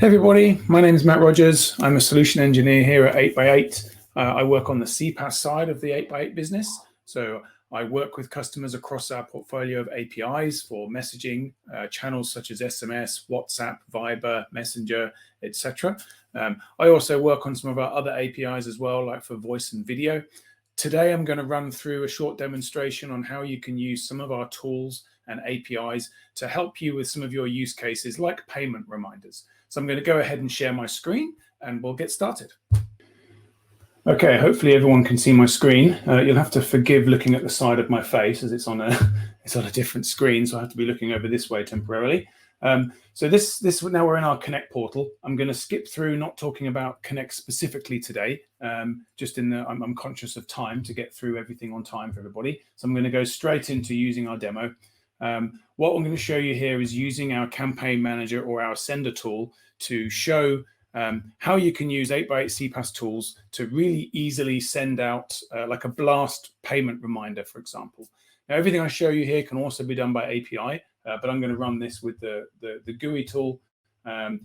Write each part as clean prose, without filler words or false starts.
Hey everybody, my name is Matt Rogers. I'm a solution engineer here at 8x8. I work on the CPaaS side of the 8x8 business. So I work with customers across our portfolio of APIs for messaging channels such as SMS, WhatsApp, Viber, Messenger, etc. I also work on some of our other APIs as well, like for voice and video. Today, I'm going to run through a short demonstration on how you can use some of our tools and APIs to help you with some of your use cases like payment reminders. So I'm going to go ahead and share my screen and we'll get started. Okay, hopefully everyone can see my screen. You'll have to forgive looking at the side of my face as it's on a different screen, so I have to be looking over this way temporarily. So this now we're in our Connect portal. I'm going to skip through not talking about Connect specifically today. Just I'm conscious of time to get through everything on time for everybody. So I'm going to go straight into using our demo. What I'm going to show you here is using our campaign manager or our sender tool to show how you can use 8x8 CPaaS tools to really easily send out like a blast payment reminder, for example. Now, everything I show you here can also be done by API, but I'm going to run this with the GUI tool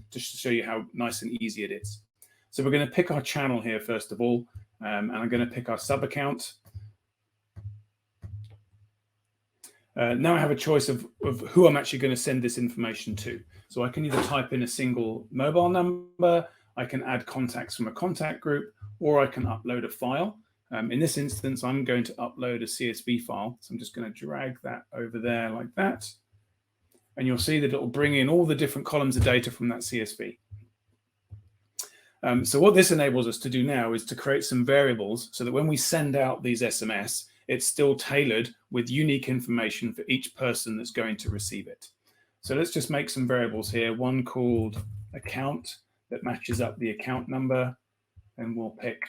just to show you how nice and easy it is. So we're going to pick our channel here, first of all, and I'm going to pick our sub account. Now I have a choice of who I'm actually going to send this information to. So I can either type in a single mobile number, I can add contacts from a contact group, or I can upload a file. In this instance, I'm going to upload a CSV file. So I'm just going to drag that over there like that. And you'll see that it will bring in all the different columns of data from that CSV. So what this enables us to do now is to create some variables so that when we send out these SMS, it's still tailored with unique information for each person that's going to receive it. So let's just make some variables here. One called account that matches up the account number. And we'll pick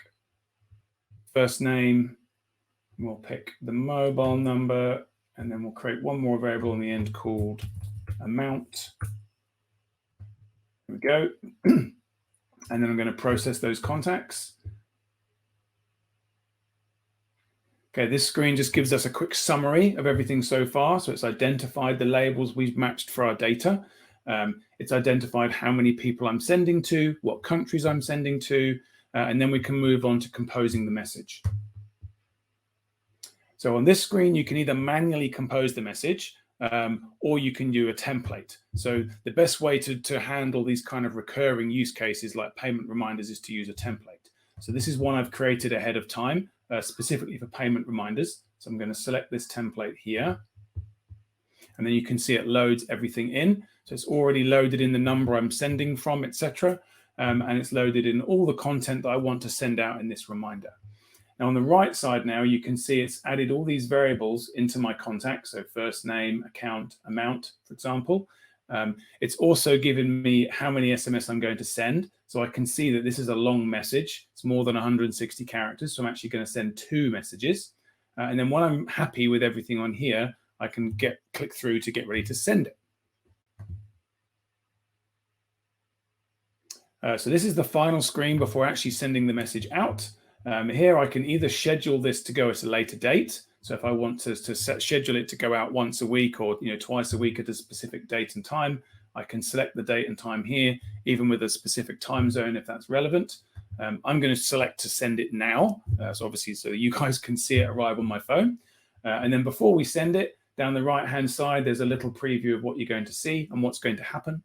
first name. We'll pick the mobile number. And then we'll create one more variable in the end called amount. There we go. And then I'm going to process those contacts. Okay, this screen just gives us a quick summary of everything so far. So it's identified the labels we've matched for our data. It's identified how many people I'm sending to, what countries I'm sending to, and then we can move on to composing the message. So on this screen, you can either manually compose the message or you can do a template. So the best way to handle these kind of recurring use cases like payment reminders is to use a template. So this is one I've created ahead of time, specifically for payment reminders. So I'm going to select this template here. And then you can see it loads everything in. So it's already loaded in the number I'm sending from, etc. And it's loaded in all the content that I want to send out in this reminder. Now on the right side now, you can see it's added all these variables into my contacts. So first name, account, amount, for example. It's also given me how many SMS I'm going to send. So I can see that this is a long message. It's more than 160 characters. So I'm actually going to send 2 messages. And then when I'm happy with everything on here, I can click through to get ready to send it. So this is the final screen before actually sending the message out. Here I can either schedule this to go at a later date. So if I want to schedule it to go out once a week or twice a week at a specific date and time, I can select the date and time here, even with a specific time zone if that's relevant. I'm going to select to send it now, so obviously so you guys can see it arrive on my phone. And then before we send it, down the right-hand side, there's a little preview of what you're going to see and what's going to happen.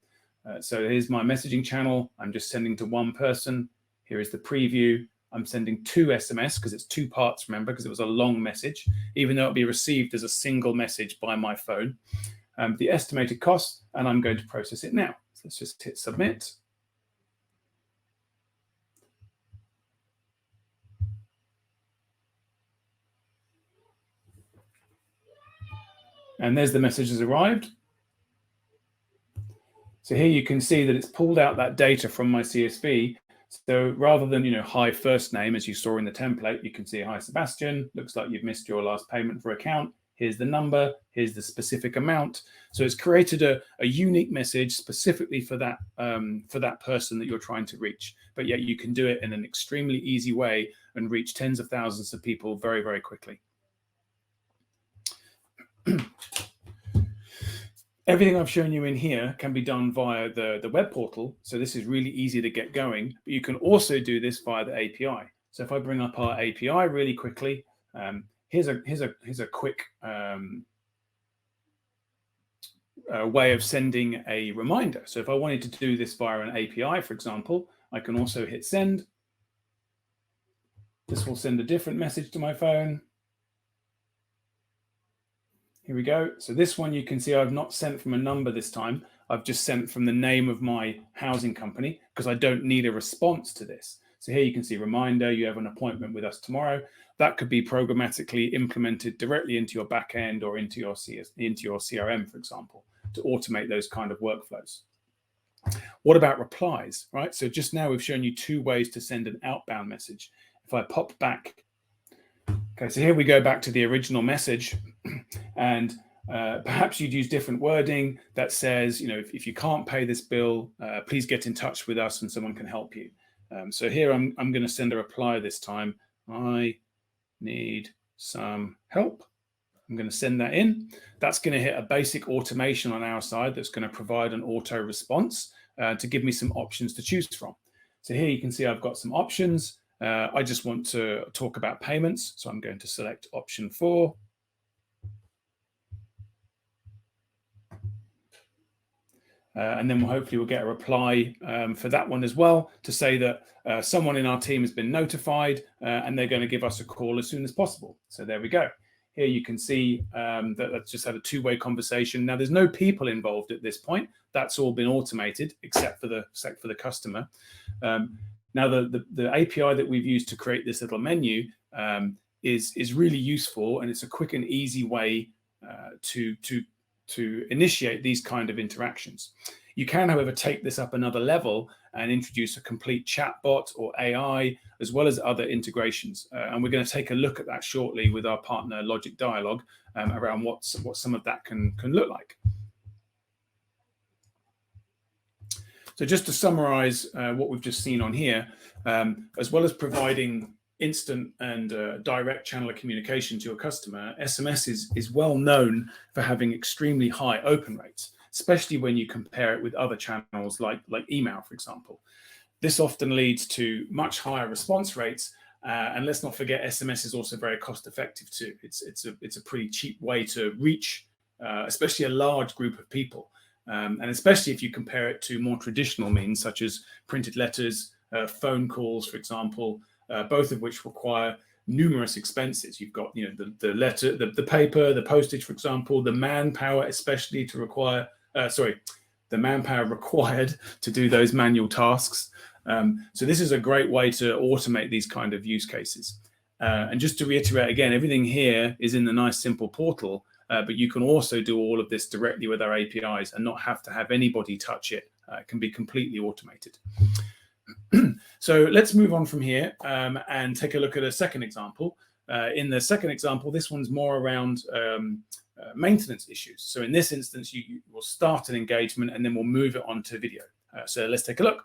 So here's my messaging channel. I'm just sending to one person. Here is the preview. I'm sending 2 SMS because it's 2 parts, remember, because it was a long message, even though it'll be received as a single message by my phone. The estimated cost, and I'm going to process it now. So let's just hit submit. And there's the message has arrived. So here you can see that it's pulled out that data from my CSV. So rather than, hi first name, as you saw in the template, you can see, hi Sebastian, looks like you've missed your last payment for account. Here's the number, here's the specific amount. So it's created a unique message specifically for that person that you're trying to reach. But yet you can do it in an extremely easy way and reach tens of thousands of people very, very quickly. Everything I've shown you in here can be done via the web portal. So this is really easy to get going, but you can also do this via the API. So if I bring up our API really quickly, here's a quick way of sending a reminder. So if I wanted to do this via an API, for example, I can also hit send. This will send a different message to my phone. Here we go. So this one, you can see I've not sent from a number this time. I've just sent from the name of my housing company because I don't need a response to this. So here you can see reminder, you have an appointment with us tomorrow. That could be programmatically implemented directly into your backend or into your CRM, for example, to automate those kind of workflows. What about replies, right? So just now we've shown you 2 ways to send an outbound message. If I pop back, okay, so here we go back to the original message, and perhaps you'd use different wording that says, you know, if you can't pay this bill, please get in touch with us and someone can help you. So here I'm going to send a reply this time. I need some help. I'm going to send that in. That's going to hit a basic automation on our side that's going to provide an auto response to give me some options to choose from. So here you can see I've got some options. I just want to talk about payments. So I'm going to select option 4. And then hopefully we'll get a reply for that one as well to say that someone in our team has been notified and they're going to give us a call as soon as possible. So there we go. Here you can see that that's just had a 2-way conversation. Now there's no people involved at this point. That's all been automated except for the customer. Now the API that we've used to create this little menu is really useful, and it's a quick and easy way to initiate these kind of interactions. You can, however, take this up another level and introduce a complete chatbot or AI, as well as other integrations. And we're going to take a look at that shortly with our partner Logic Dialogue around what some of that can look like. So just to summarize what we've just seen on here, as well as providing instant and direct channel of communication to your customer, SMS is well known for having extremely high open rates, especially when you compare it with other channels like email, for example. This often leads to much higher response rates, and let's not forget SMS is also very cost effective too. It's a pretty cheap way to reach, especially a large group of people, and especially if you compare it to more traditional means such as printed letters, phone calls, for example. Both of which require numerous expenses. You've got, you know, the letter, the paper, the postage, for example, the manpower, especially to require, the manpower required to do those manual tasks. So this is a great way to automate these kind of use cases. And just to reiterate again, everything here is in the nice simple portal, but you can also do all of this directly with our APIs and not have to have anybody touch it. It can be completely automated. So let's move on from here and take a look at a second example. In the second example, this one's more around maintenance issues. So in this instance, you will start an engagement and then we'll move it on to video. So let's take a look.